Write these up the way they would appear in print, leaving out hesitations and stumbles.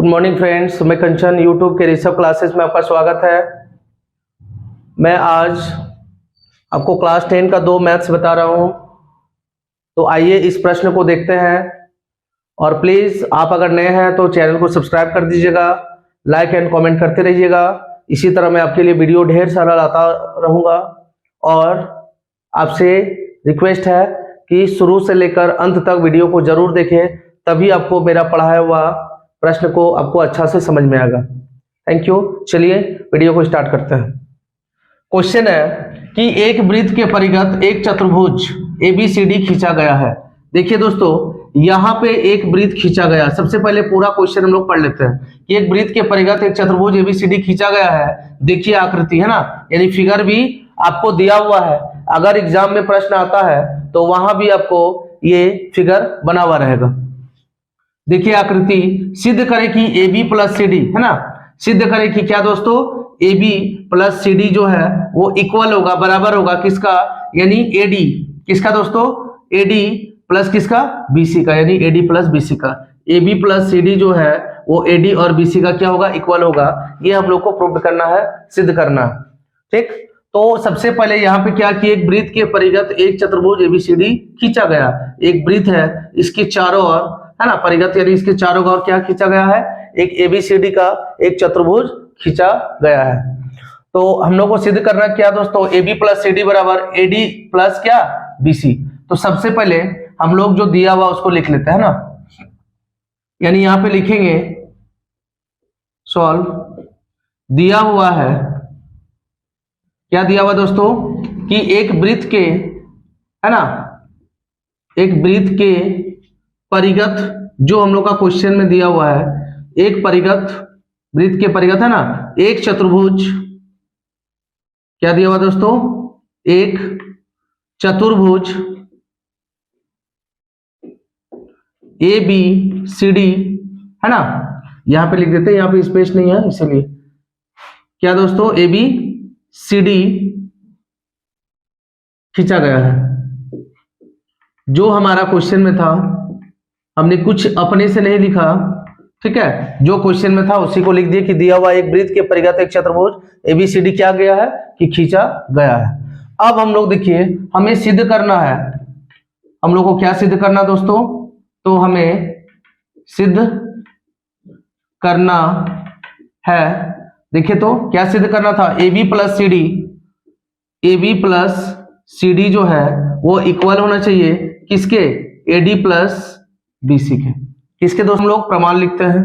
Good morning friends, मैं कंचन YouTube के Rishabh classes में आपका स्वागत है। मैं आज आपको क्लास 10 का 2 मैथ्स बता रहा हूं। तो आइए इस प्रश्न को देखते हैं। और प्लीज आप अगर नए हैं तो चैनल को सब्सक्राइब कर दीजिएगा, लाइक एंड कमेंट करते रहिएगा। इसी तरह मैं आपके लिए वीडियो ढेर सारा लाता रहूंगा। और आपसे रिक्वेस्ट है कि शुरू से लेकर अंत तक वीडियो को जरूर देखें, तभी आपको मेरा पढ़ाया हुआ प्रश्न को आपको अच्छा से समझ में आएगा। Thank you. चलिए वीडियो को स्टार्ट करते हैं। क्वेश्चन है कि एक वृत्त के परिगत एक चतुर्भुज ABCD खींचा गया है। देखिए दोस्तों, यहाँ पे एक वृत्त खींचा गया। सबसे पहले पूरा क्वेश्चन हम लोग पढ़ लेते हैं कि एक वृत्त के परिगत एक चतुर्भुज ABCD खींचा गया है। देखिए आकृति है ना, यानी फिगर भी आपको दिया हुआ है। अगर एग्जाम में प्रश्न आता है तो वहां भी आपको ये फिगर बना हुआ रहेगा। देखिए आकृति, सिद्ध करें कि AB प्लस CD है ना, सिद्ध करें कि क्या दोस्तों, AB प्लस CD जो है वो इक्वल होगा, बराबर होगा किसका, यानी AD किसका दोस्तों, AD प्लस किसका, BC का, यानी AD प्लस BC का। AB प्लस CD जो है वो AD और BC का क्या होगा, इक्वल होगा। ये हम लोग को प्रूव करना है, सिद्ध करना है। ठीक, तो सबसे पहले यहाँ पे क्या कि एक वृत्त के परिगत एक चतुर्भुज ABCD खींचा गया। एक वृत्त है, इसके चारों ओर है ना, परिगत यानी इसके चारों ओर क्या खींचा गया है, एक ABCD का एक चतुर्भुज खींचा गया है। तो हम लोग को सिद्ध करना क्या दोस्तों, AB प्लस CD बराबर AD प्लस क्या, BC। तो सबसे पहले हम लोग जो दिया हुआ उसको लिख लेते हैं ना, यानी यहां पे लिखेंगे सॉल्व। दिया हुआ है, क्या दिया हुआ दोस्तों, कि एक वृत्त के है ना, एक वृत्त के परिगत, जो हम लोग का क्वेश्चन में दिया हुआ है, एक परिगत, वृत्त के परिगत है ना, एक चतुर्भुज, क्या दिया हुआ दोस्तों, एक चतुर्भुज ABCD है ना। यहां पे लिख देते हैं, यहां पे स्पेस नहीं है इसीलिए। क्या दोस्तों, ABCD खींचा गया है। जो हमारा क्वेश्चन में था, हमने कुछ अपने से नहीं लिखा, ठीक है, जो क्वेश्चन में था उसी को लिख दिया कि दिया हुआ एक वृत्त के परिगत एक चतुर्भुज ABCD क्या गया है, कि खींचा गया है। अब हम लोग देखिए, हमें सिद्ध करना है, हम लोग को क्या सिद्ध करना दोस्तों, तो हमें सिद्ध करना है। देखिए तो क्या सिद्ध करना था, AB प्लस CD जो है वो इक्वल होना चाहिए किसके, AD प्लस BC के। किसके दोस्तों, हम लोग प्रमाण लिखते हैं।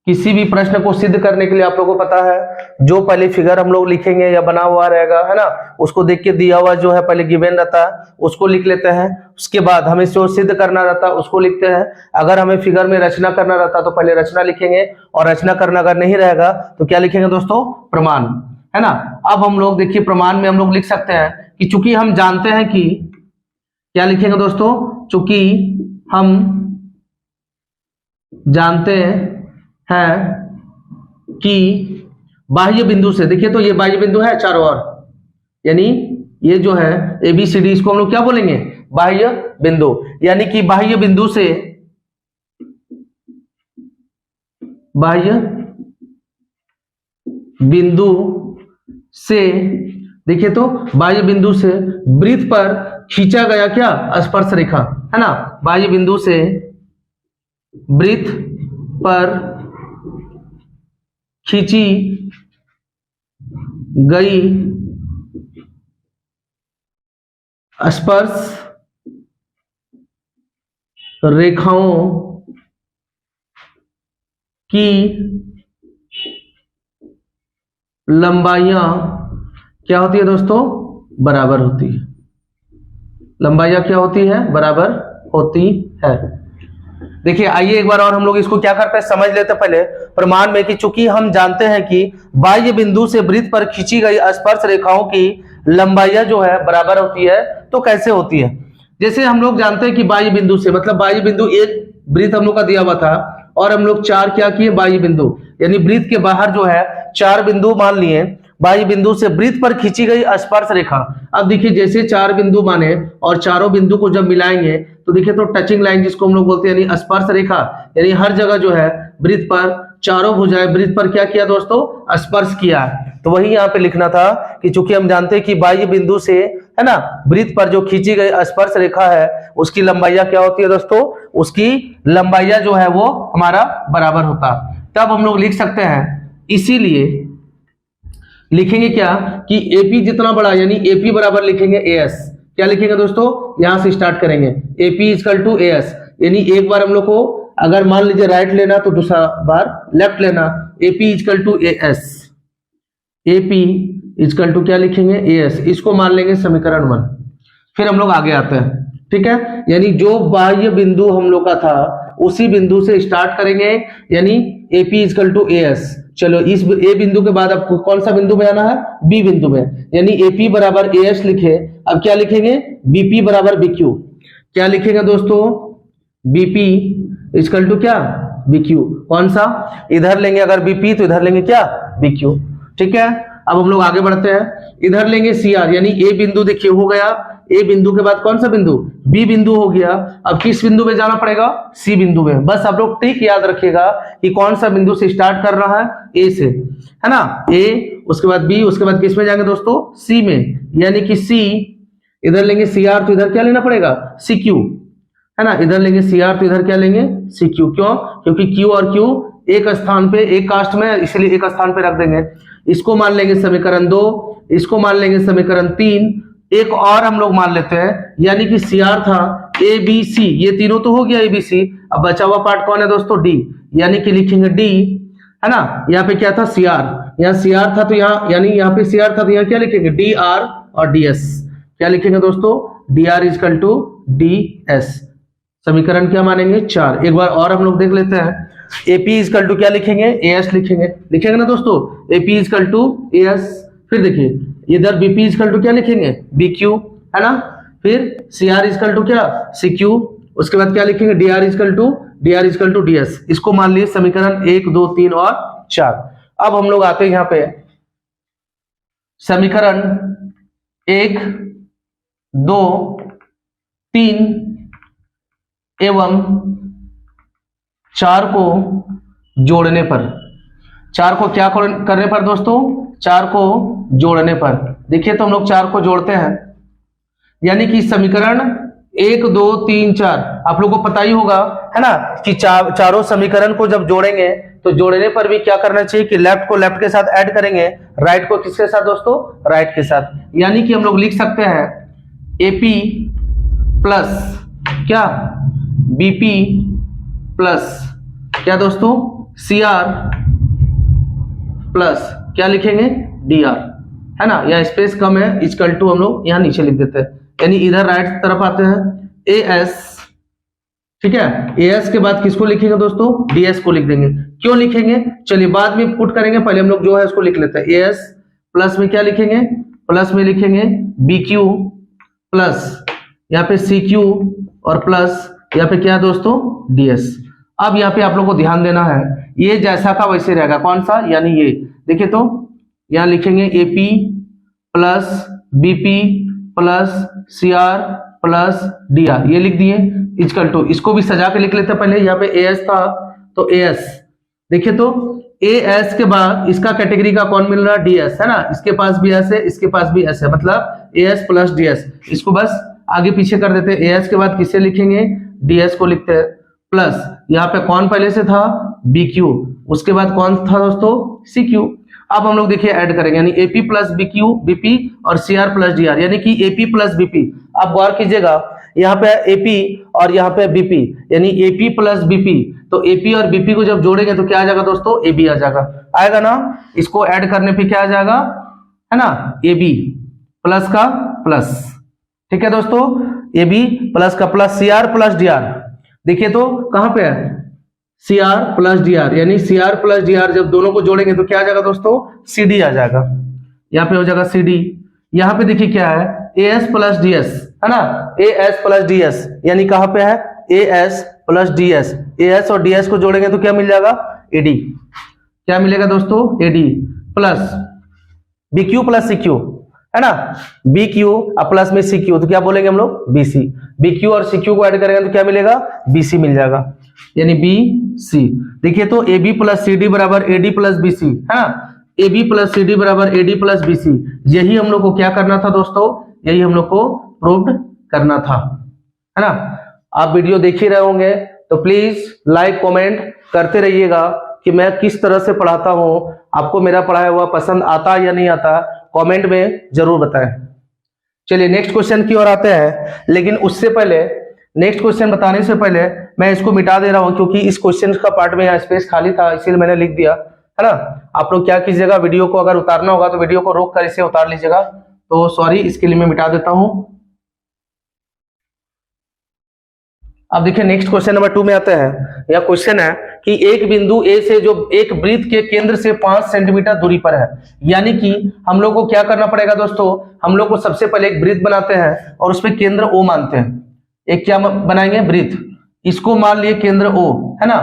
किसी भी प्रश्न को सिद्ध करने के लिए आप लोगों को पता है, जो पहले फिगर हम लोग लिखेंगे या बना हुआ रहेगा है ना, उसको देख के दिया हुआ जो है पहले गिवन रहता है उसको लिख लेते हैं। उसके बाद हमें जो सिद्ध करना रहता है उसको लिखते हैं। अगर हमें फिगर में रचना करना रहता तो पहले रचना लिखेंगे, और रचना करना अगर नहीं रहेगा तो क्या लिखेंगे दोस्तों, प्रमाण है ना। अब हम लोग देखिए, प्रमाण में हम लोग लिख सकते हैं कि चूंकि हम जानते हैं कि, क्या लिखेंगे दोस्तों, चूंकि हम जानते हैं कि बाह्य बिंदु से, देखिए तो ये बाह्य बिंदु है चारों ओर, यानी ये जो है ABCD, इसको हम लोग क्या बोलेंगे, बाह्य बिंदु। यानी कि बाह्य बिंदु से, बाह्य बिंदु से, देखिए तो बाह्य बिंदु से वृत्त पर खींचा गया क्या, स्पर्श रेखा है ना। बाह्य बिंदु से वृत्त पर खींची गई स्पर्श रेखाओं की लंबाइयां क्या होती है दोस्तों, बराबर होती है। लंबाइयां क्या होती है, बराबर होती है। देखिए आइए एक बार और हम लोग इसको क्या करते हैं, समझ लेते हैं पहले प्रमाण में, कि चूंकि हम जानते हैं कि बाह्य बिंदु से वृत्त पर खींची गई स्पर्श रेखाओं की लंबाइयां जो है बराबर होती है। तो कैसे होती है, जैसे हम लोग जानते हैं कि बाह्य बिंदु से, मतलब बाह्य बिंदु एक वृत्त हम लोग का दिया हुआ था, और हम लोग 4 क्या किए, बाह्य बिंदु, यानी वृत्त के बाहर जो है 4 बिंदु मान लिए, बाह्य बिंदु से वृत्त पर खींची गई स्पर्श रेखा। अब देखिए जैसे 4 बिंदु माने और चारों बिंदु को जब मिलाएंगे तो देखिए तो टचिंग लाइन जिसको हम लोग बोलते हैं यानी स्पर्श रेखा, यानी हर जगह जो है वृत्त पर चारों भुजाएं वृत्त पर क्या किया दोस्तों, स्पर्श किया। तो वही यहाँ पे लिखना था कि चूंकि हम जानते हैं कि बाह्य बिंदु से है ना वृत्त पर जो खींची गई स्पर्श रेखा है उसकी लंबाइया क्या होती है दोस्तों, उसकी लंबाइया जो है वो हमारा बराबर होता। तब हम लोग लिख सकते हैं, इसीलिए लिखेंगे क्या कि एपी जितना बड़ा यानी एपी बराबर लिखेंगे एएस। क्या लिखेंगे दोस्तों, यहां से स्टार्ट करेंगे एपी इक्वल टू एएस, यानी एक बार हम लोग को अगर मान लीजिए राइट लेना तो दूसरा बार लेफ्ट लेना। AP equal to AS, AP equal to क्या लिखेंगे एएस, इसको मान लेंगे समीकरण 1। फिर हम लोग आगे आते हैं, ठीक है, यानी जो बाह्य बिंदु हम लोग का था उसी बिंदु से स्टार्ट करेंगे यानी एपी इक्वल टू एएस। चलो इस ए बिंदु के बाद आपको कौन सा बिंदु में आना है, बी बिंदु में, यानी एपी बराबर एएस लिखे। अब क्या लिखेंगे, बीपी बराबर बीक्यू। क्या लिखेंगे दोस्तों, बीपी इक्वल टू क्या, बीक्यू। कौन सा, इधर लेंगे अगर बीपी तो इधर लेंगे क्या, बीक्यू। ठीक है, अब हम लोग आगे बढ़ते हैं, इधर लेंगे सीआर, यानी ए बिंदु देखिए हो गया, ए बिंदु के बाद कौन सा बिंदु, बी बिंदु हो गया। अब किस बिंदु में जाना पड़ेगा, सी बिंदु में। बस आप लोग ट्रिक याद रखिएगा कि कौन सा बिंदु से स्टार्ट कर रहा है, ए से, है ना, ए, उसके बाद बी, उसके बाद किस में जाएंगे दोस्तों, सी में, यानी कि सी, इधर लेंगे सीआर तो इधर क्या लेना पड़ेगा, सी क्यू, है ना, इधर लेंगे सीआर तो इधर क्या लेंगे, सी क्यू। क्यों, क्योंकि क्यू और क्यू एक स्थान पे, एक कास्ट में, इसलिए एक स्थान पे रख देंगे। इसको मान लेंगे समीकरण 2, इसको मान लेंगे समीकरण 3, एक और हम लोग मान लेते हैं, यानी कि सीआर था ए बी सी, ये तीनों तो हो गया ए बी सी। अब बचा हुआ पार्ट कौन है दोस्तों, डी, यानी कि लिखेंगे डी, है ना, यहाँ पे क्या था सीआर, यहाँ सीआर था तो यहाँ, यानी यहाँ पे सीआर था तो यहाँ क्या लिखेंगे, डी आर और डी एस। क्या लिखेंगे दोस्तों, D R equal to D S. समीकरण क्या मानेंगे, 4। एक बार और हम लोग देख लेते हैं, एपी इजकल टू क्या लिखेंगे, एएस लिखेंगे ना दोस्तों, एपी इजकल टू एएस। फिर देखिए इधर बीपी इजकल टू क्या लिखेंगे, बीक्यू, है ना, फिर सीआर इजकल टू क्या, सीक्यू, उसके बाद क्या लिखेंगे, डीआर इजकल टू डीएस। इसको मान लिए समीकरण 1 2 3 और 4। अब हम लोग आते हैं यहाँ पे समीकरण 1 2 3 एवं 4 को जोड़ने पर, 4 को क्या करने पर दोस्तों, 4 को जोड़ने पर। देखिए तो हम लोग 4 को जोड़ते हैं, यानी कि समीकरण 1 2 3 4 आप लोगों को पता ही होगा, है ना, कि चारों समीकरण को जब जोड़ेंगे तो जोड़ने पर भी क्या करना चाहिए कि लेफ्ट को लेफ्ट के साथ ऐड करेंगे, राइट को किसके साथ दोस्तों, राइट के साथ। यानी कि हम लोग लिख सकते हैं एपी प्लस क्या, बीपी प्लस क्या दोस्तों, सीआर प्लस क्या लिखेंगे, डीआर, है ना, या स्पेस कम है, इक्वल टू हम लोग यहाँ नीचे लिख देते हैं, यानी इधर राइट तरफ आते हैं एएस। ठीक है, एएस के बाद किसको लिखेंगे दोस्तों, डीएस को लिख देंगे। क्यों लिखेंगे, चलिए बाद में पुट करेंगे, पहले हम लोग जो है उसको लिख लेते हैं। एएस प्लस में क्या लिखेंगे, प्लस में लिखेंगे बीक्यू प्लस यहाँ पे सीक्यू और प्लस यहाँ पे क्या है दोस्तों, डीएस। अब यहाँ पे आप लोग को ध्यान देना है, ये जैसा का वैसे रहेगा, कौन सा, यानी ये देखिए तो यहाँ लिखेंगे AP plus BP plus CR plus DR, ये लिख दिए इक्वल टू। इसको भी सजा के लिख लेते हैं, पहले यहाँ पे एएस था तो एएस, देखिए तो एएस के बाद इसका कैटेगरी का कौन मिल रहा है, डीएस, है ना, इसके पास भी एस है, इसके पास भी एस है, मतलब एएस प्लस डीएस। इसको बस आगे पीछे कर देते हैं, एएस के बाद किसे लिखेंगे, डीएस को लिखते हैं, प्लस यहाँ पे कौन पहले से था, बीक्यू, उसके बाद कौन था दोस्तों, सीक्यू। अब हम लोग देखिए ऐड करेंगे, यानी एपी प्लस बीक्यू बीपी और सीआर प्लस डीआर, यानी कि एपी प्लस बीपी। आप गौर कीजिएगा यहाँ पे एपी और यहाँ पे बीपी, यानी एपी प्लस बीपी, तो एपी और बीपी को जब जोड़ेंगे तो क्या आ जाएगा दोस्तों, एबी आ जाएगा, आएगा ना। इसको ऐड करने पे क्या आ जाएगा, है ना, एबी प्लस का प्लस। ठीक है दोस्तों, एबी प्लस का प्लस, सीआर प्लस डीआर, देखिए तो कहां पे है, सीआर प्लस डीआर, यानी सीआर प्लस डीआर जब दोनों को जोड़ेंगे तो क्या आ जाएगा दोस्तों, सीडी आ जाएगा, यहाँ पे हो जाएगा सीडी। यहाँ पे देखिए क्या है, एएस प्लस डीएस, है ना, एएस प्लस डीएस, यानी कहां पे है, एएस प्लस डीएस। एएस और डीएस को जोड़ेंगे तो क्या मिल जाएगा, एडी। क्या मिलेगा दोस्तों, AD plus B Q plus C Q, है ना, बी क्यू प्लस में सी क्यू, तो क्या बोलेंगे हम लोग बीसी। बी क्यू और सी क्यू को ऐड करेंगे तो क्या मिलेगा, बीसी मिल जाएगा, यानी बी सी। देखिए तो A B plus C D बराबर A D plus B C, है ना, A B plus C D बराबर A D plus B C. यही हम लोग को क्या करना था दोस्तों, यही हम लोग को प्रूव करना था, है ना। आप वीडियो देख ही रहे होंगे तो प्लीज लाइक कमेंट करते रहिएगा कि मैं किस तरह से पढ़ाता हूं, आपको मेरा पढ़ाया हुआ पसंद आता या नहीं आता, कमेंट में जरूर बताएं। चलिए नेक्स्ट क्वेश्चन की ओर आते हैं, लेकिन उससे पहले, नेक्स्ट क्वेश्चन बताने से पहले मैं इसको मिटा दे रहा हूं, क्योंकि इस क्वेश्चन का पार्ट में यहाँ स्पेस खाली था, इसीलिए मैंने लिख दिया, है ना। आप लोग क्या कीजिएगा, वीडियो को अगर उतारना होगा तो वीडियो को रोक कर इसे उतार लीजिएगा। तो सॉरी, इसके लिए मैं मिटा देता हूं। अब देखिए नेक्स्ट क्वेश्चन नंबर 2 में आते हैं। यह क्वेश्चन है कि एक बिंदु ए से जो एक वृत्त के केंद्र से 5 सेंटीमीटर दूरी पर है, यानी कि हम लोग को क्या करना पड़ेगा दोस्तों, हम लोग को सबसे पहले एक वृत्त बनाते हैं और उसमें केंद्र ओ मानते हैं। एक क्या बनाएंगे, वृत्त, इसको मान लिए केंद्र ओ, है ना,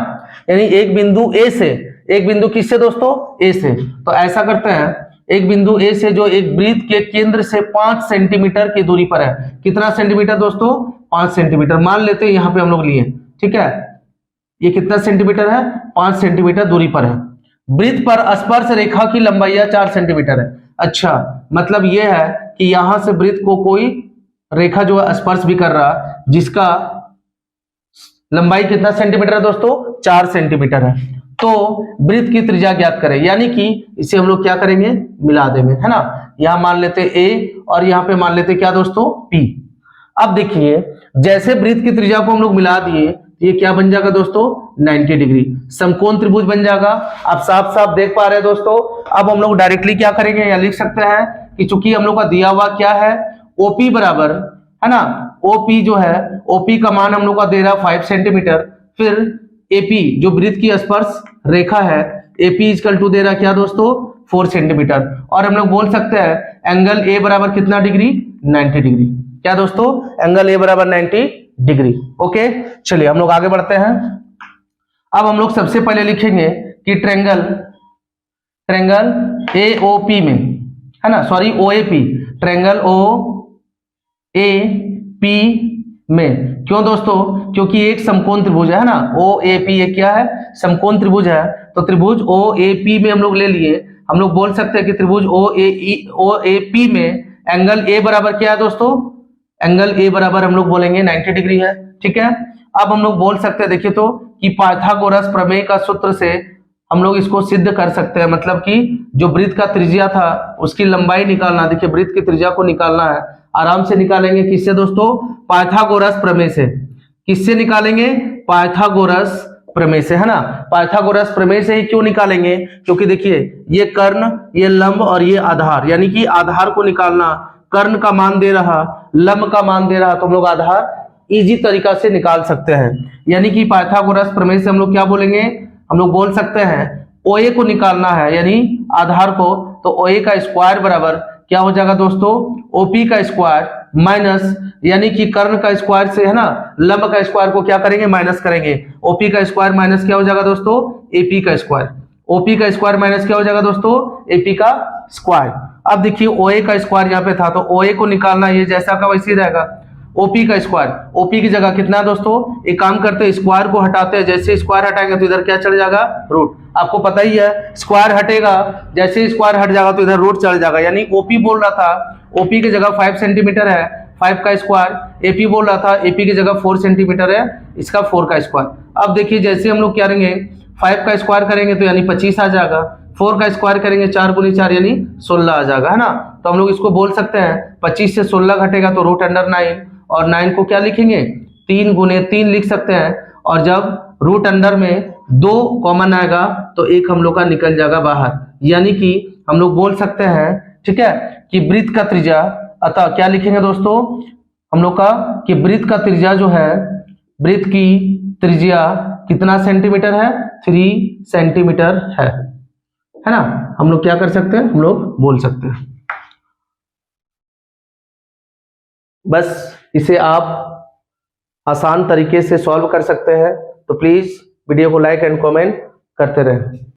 यानी एक बिंदु ए से, एक बिंदु किससे दोस्तों, ए से। तो ऐसा करते हैं, एक बिंदु ए से जो एक वृत्त के केंद्र से 5 सेंटीमीटर की दूरी पर है, कितना सेंटीमीटर दोस्तों, 5 सेंटीमीटर मान लेते हैं, यहां पे हम लोग लिए, ठीक है। ये कितना सेंटीमीटर है, 5 सेंटीमीटर दूरी पर है। वृत्त पर स्पर्श रेखा की लंबाई 4 सेंटीमीटर है। अच्छा, मतलब ये है कि यहां से वृत्त को कोई रेखा जो है स्पर्श भी कर रहा, जिसका लंबाई कितना सेंटीमीटर है दोस्तों, 4 सेंटीमीटर है। तो वृत्त की त्रिज्या ज्ञात करें, यानी कि इसे हम लोग क्या करेंगे, मिला देंगे, है ना। यहां मान लेते ए और यहां पे मान लेते क्या दोस्तों, पी। अब देखिए जैसे वृत्त की त्रिज्या को हम लोग मिला दिए, ये क्या बन जाएगा दोस्तों, 90 डिग्री समकोण त्रिभुज बन जाएगा। आप साफ साफ देख पा रहे हैं दोस्तों। अब हम लोग डायरेक्टली क्या करेंगे, या लिख सकते हैं कि चूंकि हम लोग का दिया हुआ क्या है, ओपी बराबर, है ना, ओपी जो है, ओपी का मान हम लोग का दे रहा है 5 सेंटीमीटर, फिर एपी जो वृत्त की स्पर्श रेखा है, एपी इक्वल टू दे रहा क्या दोस्तों, 4 सेंटीमीटर। और हम लोग बोल सकते हैं एंगल ए बराबर कितना डिग्री, 90 डिग्री। क्या दोस्तों, एंगल ए बराबर 90 डिग्री। ओके, चलिए हम लोग आगे बढ़ते हैं। अब हम लोग सबसे पहले लिखेंगे कि ट्रेंगल एओपी में, है ना, sorry OAP, triangle O A P में। क्यों दोस्तों, क्योंकि एक समकोण त्रिभुज है ना, ओ ए पी, ये क्या है, समकोण त्रिभुज है। तो त्रिभुज ओ ए पी में हम लोग ले लिए, हम लोग बोल सकते हैं कि त्रिभुज ओ ए पी में एंगल ए बराबर क्या है दोस्तों, एंगल ए बराबर हम लोग बोलेंगे 90 डिग्री है, ठीक है। अब हम लोग बोल सकते हैं, देखिए तो, कि पाइथागोरस प्रमेय का सूत्र से हम लोग इसको सिद्ध कर सकते हैं, मतलब कि जो वृत्त का त्रिज्या था उसकी लंबाई निकालना, देखिए वृत्त की त्रिज्या को निकालना है, आराम से निकालेंगे, किससे दोस्तों, पाइथागोरस प्रमेय से। किससे निकालेंगे, पाइथागोरस प्रमेय से, है ना। पाइथागोरस प्रमेय से ही क्यों निकालेंगे, क्योंकि देखिए ये कर्ण, ये लंब और ये आधार, यानी कि आधार को निकालना, कर्ण का मान दे रहा, लंब का मान दे रहा, तो हम लोग आधार इजी तरीका से निकाल सकते हैं। यानी कि पाइथागोरस प्रमेय से हम लोग क्या बोलेंगे, हम लोग बोल सकते हैं ओए को निकालना है, यानी आधार को, तो ओए का स्क्वायर बराबर क्या हो जाएगा दोस्तों, ओपी का स्क्वायर माइनस, यानी कि कर्ण का स्क्वायर से, है ना, लंब का स्क्वायर को क्या करेंगे, माइनस करेंगे। ओपी का स्क्वायर माइनस क्या हो जाएगा दोस्तों, एपी का स्क्वायर। ओपी का स्क्वायर माइनस क्या हो जाएगा दोस्तों, एपी का स्क्वायर। अब देखिए ओए का स्क्वायर यहाँ पे था, तो ओए को निकालना, ये जैसा का वैसे ही रहेगा। ओपी का स्क्वायर, ओपी की जगह कितना दोस्तों, एक काम करते हैं, स्क्वायर को हटाते हैं, जैसे स्क्वायर हटाएंगे तो इधर क्या चल जाएगा, रूट। आपको पता ही है स्क्वायर हटेगा, जैसे स्क्वायर हट जाएगा तो इधर रूट चल जाएगा। यानी ओपी बोल रहा था, ओपी की जगह 5 सेंटीमीटर है, 5 का स्क्वायर। एपी बोल रहा था, एपी की जगह 4 सेंटीमीटर है, इसका 4 का स्क्वायर। अब देखिए जैसे हम लोग क्या करेंगे, 5 का स्क्वायर करेंगे तो यानी 25 आ जाएगा, 4 का स्क्वायर करेंगे 4 गुनी 4 यानी 16 आ जाएगा, है ना। तो हम लोग इसको बोल सकते हैं 25 से 16 घटेगा तो रूट अंडर 9, और 9 को क्या लिखेंगे, 3 गुने 3 लिख सकते हैं। और जब रूट अंडर में 2 कॉमन आएगा तो 1 हम लोग का निकल जाएगा बाहर, यानी कि हम लोग बोल सकते हैं, ठीक है, कि वृत्त का त्रिज्या, अतः क्या लिखेंगे दोस्तों हम लोग का, कि वृत्त का त्रिज्या जो है, वृत्त की त्रिज्या कितना सेंटीमीटर है, 3 सेंटीमीटर है ना। हम लोग क्या कर सकते हैं, हम लोग बोल सकते हैं। बस इसे आप आसान तरीके से सॉल्व कर सकते हैं, तो प्लीज वीडियो को लाइक एंड कमेंट करते रहें।